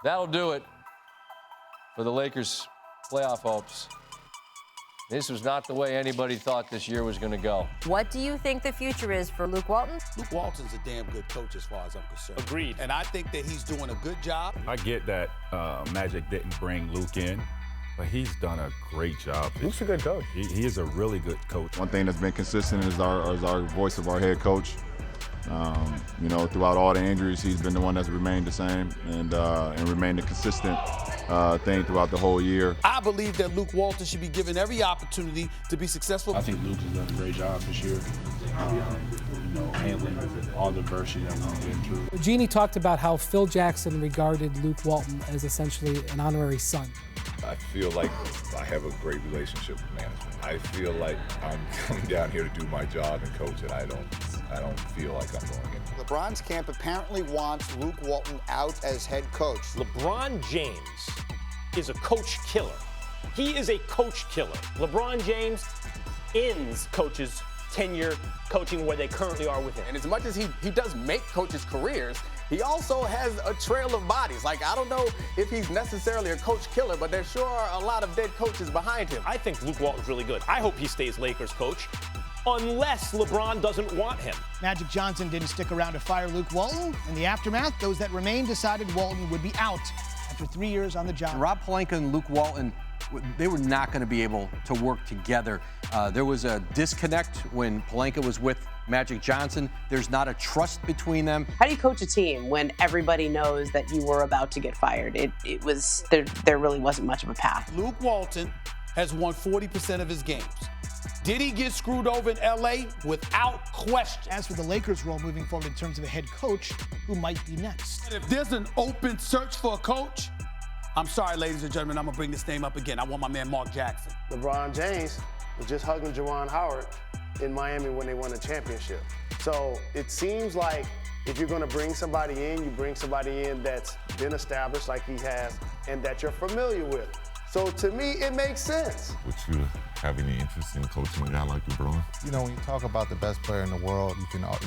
That'll do it for the Lakers' playoff hopes. This was not the way anybody thought this year was going to go. What do you think the future is for Luke Walton? Luke Walton's a damn good coach as far as I'm concerned. Agreed. And I think that he's doing a good job. I get that Magic didn't bring Luke in, but he's done a great job. Luke's a good coach. He is a really good coach. One thing that's been consistent is our voice of our head coach. Throughout all the injuries, he's been the one that's remained the same and remained a consistent thing throughout the whole year. I believe that Luke Walton should be given every opportunity to be successful. I think Luke has done a great job this year, handling all the adversity that we've been through. Jeannie talked about how Phil Jackson regarded Luke Walton as essentially an honorary son. I feel like I have a great relationship with management. I feel like I'm coming down here to do my job and coach, and I don't feel like I'm going in. LeBron's camp apparently wants Luke Walton out as head coach. LeBron James is a coach killer. He is a coach killer. LeBron James ends coaches' tenure coaching where they currently are with him. And as much as he does make coaches' careers, he also has a trail of bodies. Like, I don't know if he's necessarily a coach killer, but there sure are a lot of dead coaches behind him. I think Luke Walton's really good. I hope he stays Lakers coach, unless LeBron doesn't want him. Magic Johnson didn't stick around to fire Luke Walton. In the aftermath, those that remained decided Walton would be out after 3 years on the job. Rob Pelinka and Luke Walton, they were not going to be able to work together. There was a disconnect when Pelinka was with Magic Johnson. There's not a trust between them. How do you coach a team when everybody knows that you were about to get fired? It was there really wasn't much of a path. Luke Walton has won 40% of his games. Did he get screwed over in L.A.? Without question. As for the Lakers' role moving forward in terms of a head coach, who might be next? And if there's an open search for a coach, I'm sorry, ladies and gentlemen, I'm going to bring this name up again. I want my man Mark Jackson. LeBron James was just hugging Juwan Howard in Miami when they won the championship. So it seems like if you're going to bring somebody in, you bring somebody in that's been established like he has and that you're familiar with. So to me, it makes sense. Would you have any interest in coaching a guy like LeBron? You know, when you talk about the best player in the world,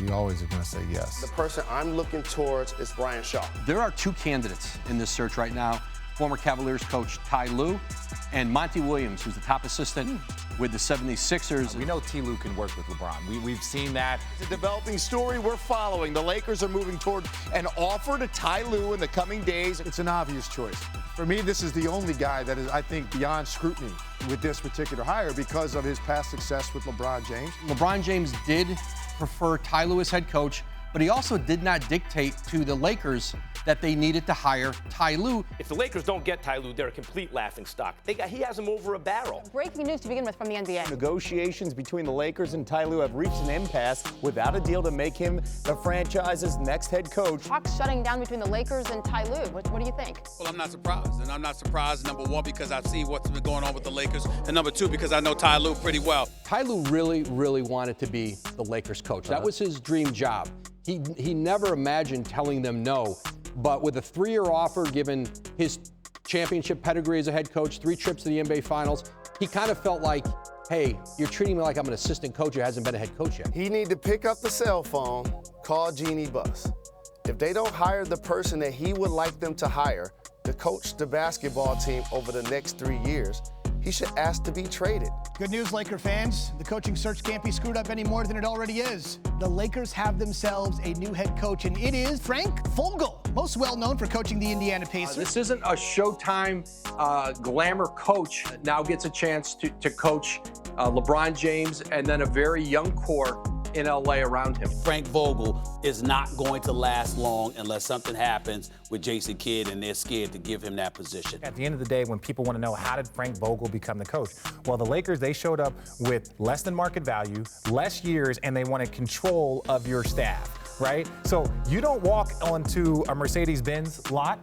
you always are going to say yes. The person I'm looking towards is Brian Shaw. There are two candidates in this search right now. Former Cavaliers coach Ty Lue and Monty Williams, who's the top assistant with the 76ers. We know Ty Lue can work with LeBron. We've seen that. It's a developing story we're following. The Lakers are moving toward an offer to Ty Lue in the coming days. It's an obvious choice. For me, this is the only guy that is, I think, beyond scrutiny with this particular hire because of his past success with LeBron James. LeBron James did prefer Ty Lue as head coach, but he also did not dictate to the Lakers that they needed to hire Ty Lue. If the Lakers don't get Ty Lue, they're a complete laughingstock. He has them over a barrel. Breaking news to begin with from the NBA. Negotiations between the Lakers and Ty Lue have reached an impasse without a deal to make him the franchise's next head coach. Talks shutting down between the Lakers and Ty Lue. What do you think? Well, I'm not surprised. And I'm not surprised, number one, because I've seen what's been going on with the Lakers. And number two, because I know Ty Lue pretty well. Ty Lue really, really wanted to be the Lakers coach. That was his dream job. He never imagined telling them no. But with a 3-year offer, given his championship pedigree as a head coach, 3 trips to the NBA Finals, he kind of felt like, hey, you're treating me like I'm an assistant coach who hasn't been a head coach yet. He need to pick up the cell phone, call Jeannie Buss. If they don't hire the person that he would like them to hire to coach the basketball team over the next 3 years, he should ask to be traded. Good news, Laker fans. The coaching search can't be screwed up any more than it already is. The Lakers have themselves a new head coach, and it is Frank Vogel, most well-known for coaching the Indiana Pacers. This isn't a Showtime glamour coach that now gets a chance to coach LeBron James and then a very young core in LA around him. Frank Vogel is not going to last long unless something happens with Jason Kidd and they're scared to give him that position. At the end of the day, when people want to know how did Frank Vogel become the coach? Well, the Lakers, they showed up with less than market value, less years, and they wanted control of your staff. Right? So you don't walk onto a Mercedes-Benz lot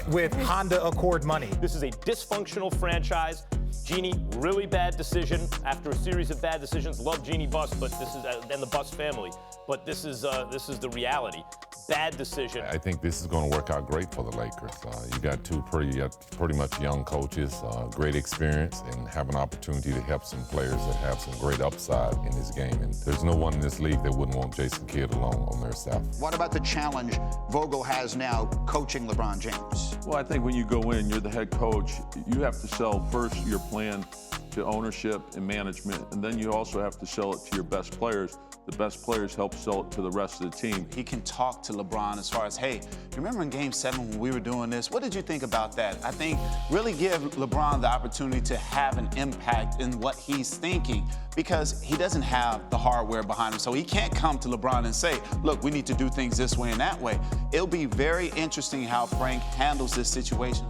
with Honda Accord money. This is a dysfunctional franchise. Jeannie, really bad decision after a series of bad decisions. Love Jeannie Buss, but this is and the Buss family. But this is the reality. bad decision? I think this is going to work out great for the Lakers. You got two pretty much young coaches, great experience, and have an opportunity to help some players that have some great upside in this game. And there's no one in this league that wouldn't want Jason Kidd along on their staff. What about the challenge Vogel has now coaching LeBron James? Well, I think when you go in, you're the head coach, you have to sell first your plan to ownership and management, and then you also have to sell it to your best players. The best players help sell it to the rest of the team. He can talk to LeBron as far as, hey, remember in Game 7 when we were doing this? What did you think about that? I think really give LeBron the opportunity to have an impact in what he's thinking, because he doesn't have the hardware behind him. So he can't come to LeBron and say, look, we need to do things this way and that way. It'll be very interesting how Frank handles this situation.